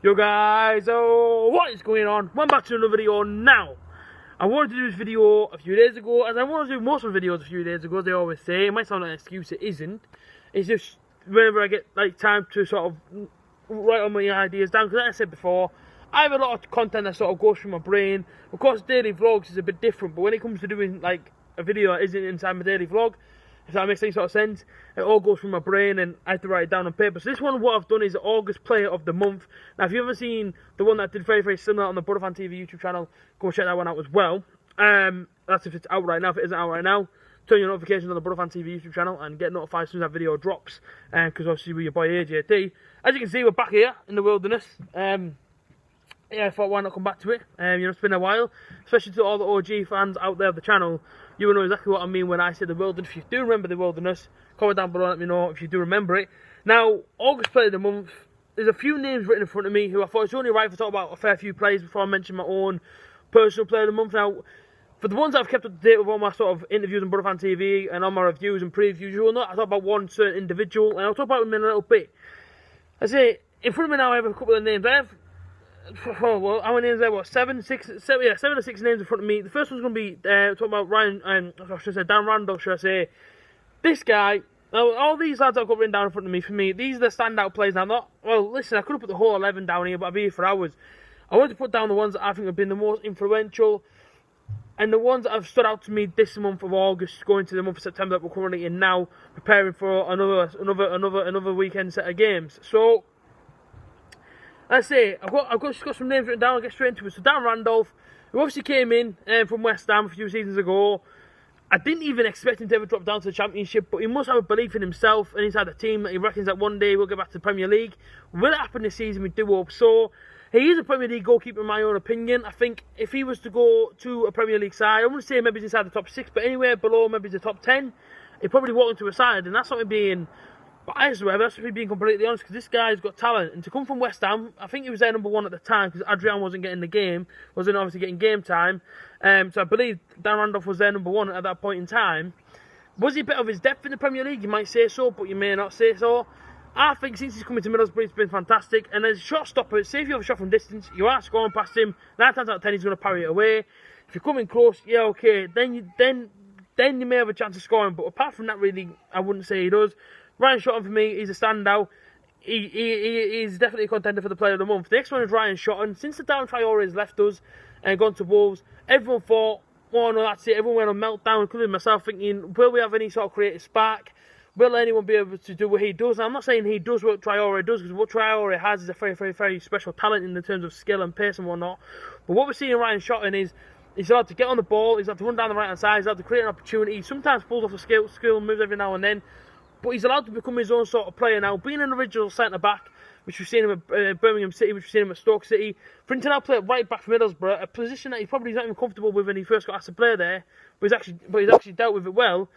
Yo guys, what is going on? Welcome back to another video now. I wanted to do this video a few days ago, as I wanted to do most of the videos a few days ago, as they always say. It might sound like an excuse, it isn't. It's just whenever I get like time to sort of write all my ideas down, because like I said before, I have a lot of content that sort of goes through my brain. Of course, daily vlogs is a bit different, but when it comes to doing like a video that isn't inside my daily vlog, if that makes any sort of sense, it all goes through my brain and I have to write it down on paper. So this one, what I've done is the August Player of the Month. Now, if you haven't seen the one that did very similar on the Boro TV YouTube channel, go check that one out as well. That's if it's out right now. If it isn't out right now, turn your notifications on the Boro TV YouTube channel and get notified as soon as that video drops. Because obviously with your boy A.J.T. As you can see, we're back here in the wilderness. Yeah, I thought, why not come back to it? It's been a while, especially to all the OG fans out there of the channel. You will know exactly what I mean when I say the wilderness. If you do remember the wilderness, comment down below and let me know if you do remember it. Now, August Player of the Month, there's a few names written in front of me who I thought it's only right to talk about a fair few players before I mention my own personal Player of the Month. Now, for the ones that I've kept up to date with all my sort of interviews on Boro TV and all my reviews and previews, you will know I talk about one certain individual, and I'll talk about him in a little bit. I say, in front of me now I have a couple of names. I have, well, how many names there? What, seven or six names in front of me. The first one's going to be talking about Ryan, should I say Dan Randall, should I say. This guy, now all these lads I've got written down in front of me, for me, these are the standout players. Now, well, listen, I could have put the whole 11 down here, but I'd be here for hours. I wanted to put down the ones that I think have been the most influential, and the ones that have stood out to me this month of August, going to the month of September that we're currently in now, preparing for another weekend set of games. So, let's say, I've just got some names written down. I'll get straight into it. So Dan Randolph, who obviously came in from West Ham a few seasons ago. I didn't even expect him to ever drop down to the Championship, but he must have a belief in himself and inside the team that he reckons that one day we'll get back to the Premier League. Will it happen this season? We do hope so. He is a Premier League goalkeeper in my own opinion. I think if he was to go to a Premier League side, I wouldn't say maybe he's inside the top 6, but anywhere below maybe the top 10, he'd probably walk into a side, and that's not me being biased or whatever, that's me being completely honest, because this guy's got talent. And to come from West Ham, I think he was their number one at the time, because Adrian wasn't getting the game, wasn't obviously getting game time. So I believe Dan Randolph was their number one at that point in time. Was he a bit of his depth in the Premier League? You might say so, but you may not say so. I think since he's coming to Middlesbrough, it's been fantastic. And as a shot stopper, say if you have a shot from distance, you are scoring past him, 9 times out of 10 he's going to parry it away. If you're coming close, yeah, okay, then you may have a chance of scoring. But apart from that, really, I wouldn't say he does. Ryan Shotton, for me, he's a standout. He's definitely a contender for the Player of the Month. The next one is Ryan Shotton. Since the Darren Traore has left us and gone to Wolves, everyone thought, oh no, that's it. Everyone went on meltdown, including myself, thinking, will we have any sort of creative spark? Will anyone be able to do what he does? Now, I'm not saying he does what Traore does, because what Traore has is a very special talent in the terms of skill and pace and whatnot. But what we're seeing in Ryan Shotton is he's allowed to get on the ball, he's allowed to run down the right-hand side, he's allowed to create an opportunity. He sometimes pulls off a skill moves every now and then, but he's allowed to become his own sort of player now. Being an original centre-back, which we've seen him at Birmingham City, which we've seen him at Stoke City, for him to now play at right-back for Middlesbrough, a position that he probably is not even comfortable with when he first got asked to play there, but he's actually dealt with it well.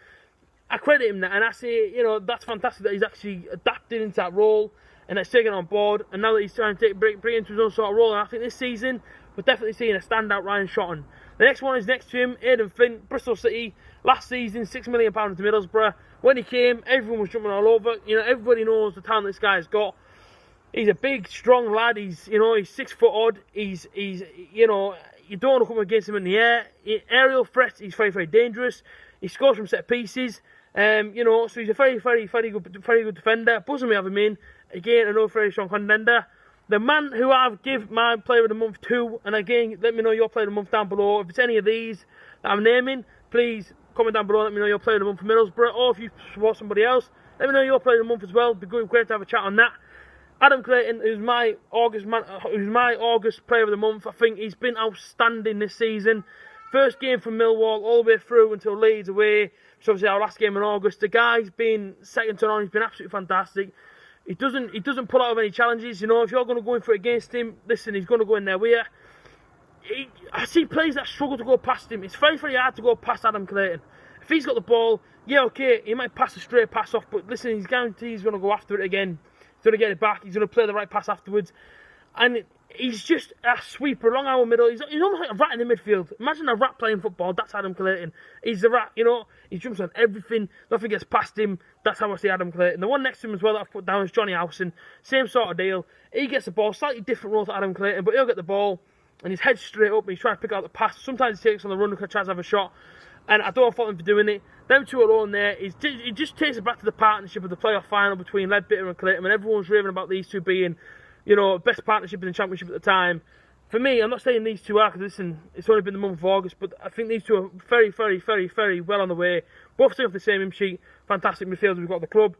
I credit him that, and I say, that's fantastic that he's actually adapted into that role and that's taken on board, and now that he's trying to bring into his own sort of role, and I think this season, we're definitely seeing a standout Ryan Shotton. The next one is next to him, Aidan Flint, Bristol City, last season, £6 million to Middlesbrough. When he came, everyone was jumping all over. Everybody knows the talent this guy's got. He's a big, strong lad. He's 6 foot odd. You don't want to come against him in the air. Aerial threats, he's very dangerous. He scores from set pieces. So he's a very good defender. Buzzing me having him in. Again, another very strong contender. The man who I've give my Player of the Month to, and again, let me know your Player of the Month down below. If it's any of these that I'm naming, please comment down below and let me know your Player of the Month for Middlesbrough, or if you support somebody else, let me know your Player of the Month as well. It'd be great to have a chat on that. Adam Clayton, who's my August Player of the Month. I think he's been outstanding this season. First game from Millwall all the way through until Leeds away, which is obviously our last game in August. The guy's been second to none. He's been absolutely fantastic. He doesn't pull out of any challenges. If you're going to go in for it against him, listen, he's going to go in there with you. I see players that struggle to go past him. It's very hard to go past Adam Clayton. If he's got the ball, yeah, okay, he might pass a straight pass off, but listen, he's guaranteed he's going to go after it again. He's going to get it back. He's going to play the right pass afterwards. And He's just a sweeper along our middle. He's almost like a rat in the midfield. Imagine a rat playing football. That's Adam Clayton. He's the rat, you know. He jumps on everything. Nothing gets past him. That's how I see Adam Clayton. The one next to him as well that I've put down is Johnny Howson. Same sort of deal. He gets the ball. Slightly different role to Adam Clayton, but he'll get the ball and his head's straight up and he's trying to pick out the pass. Sometimes he takes on the run and tries to have a shot. And I don't fault him for doing it. Them two alone there, it just takes it back to the partnership of the playoff final between Leadbitter and Clayton. And everyone's raving about these two being, you know, best partnership in the championship at the time. For me, I'm not saying these two are, because listen, it's only been the month of August, but I think these two are very, very, very, very well on the way. Both stay off the same hymn sheet. Fantastic midfielders we've got at the club.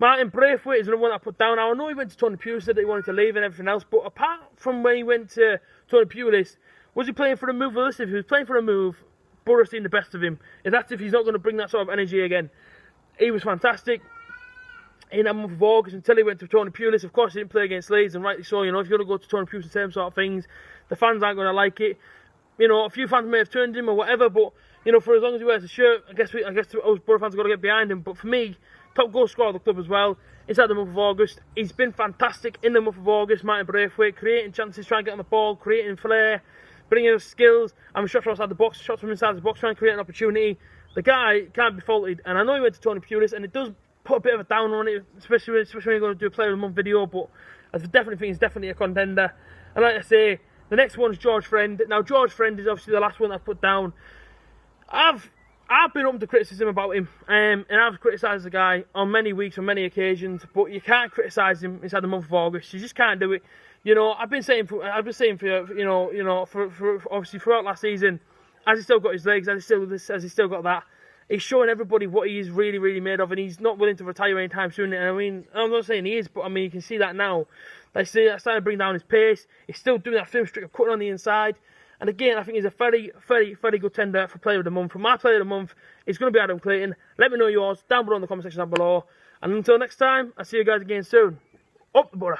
Martin Braithwaite is another one that I put down. Now, I know he went to Tony Pulis, said that he wanted to leave and everything else, but apart from when he went to Tony Pulis, was he playing for a move? Well, listen, if he was playing for a move, Boro's seen the best of him. If that's if he's not going to bring that sort of energy again. He was fantastic in that month of August until he went to Tony Pulis. Of course, he didn't play against Leeds, and rightly so. You know, if you're going to go to Tony Pulis, the same sort of things, the fans aren't going to like it. You know, a few fans may have turned him or whatever, but you know, for as long as he wears the shirt, I guess us Boro fans have got to get behind him. But for me, top goal scorer of the club as well. Inside the month of August, he's been fantastic in the month of August. Martin Braithwaite, creating chances, trying to get on the ball, creating flair, bringing us skills. I'm shots from outside the box, shots from inside the box, trying to create an opportunity. The guy can't be faulted, and I know he went to Tony Pulis, and it does put a bit of a down on it, especially when you're going to do a player of the month video. But I definitely think he's definitely a contender. And like I say, the next one is George Friend. Now George Friend is obviously the last one I've put down. I've been open to criticism about him, and I've criticised the guy on many weeks, on many occasions. But you can't criticise him inside the month of August. You just can't do it. You know, I've been saying for obviously throughout last season, as he's still got his legs, as he's still got that, he's showing everybody what he is really, really made of, and he's not willing to retire anytime soon. And I mean, I'm not saying he is, but I mean, you can see that now. They see that's starting to bring down his pace. He's still doing that film trick of cutting on the inside. And again, I think he's a very, very, very good tender for Player of the Month. For my Player of the Month, it's going to be Adam Clayton. Let me know yours down below in the comment section down below. And until next time, I'll see you guys again soon. Up the Boro.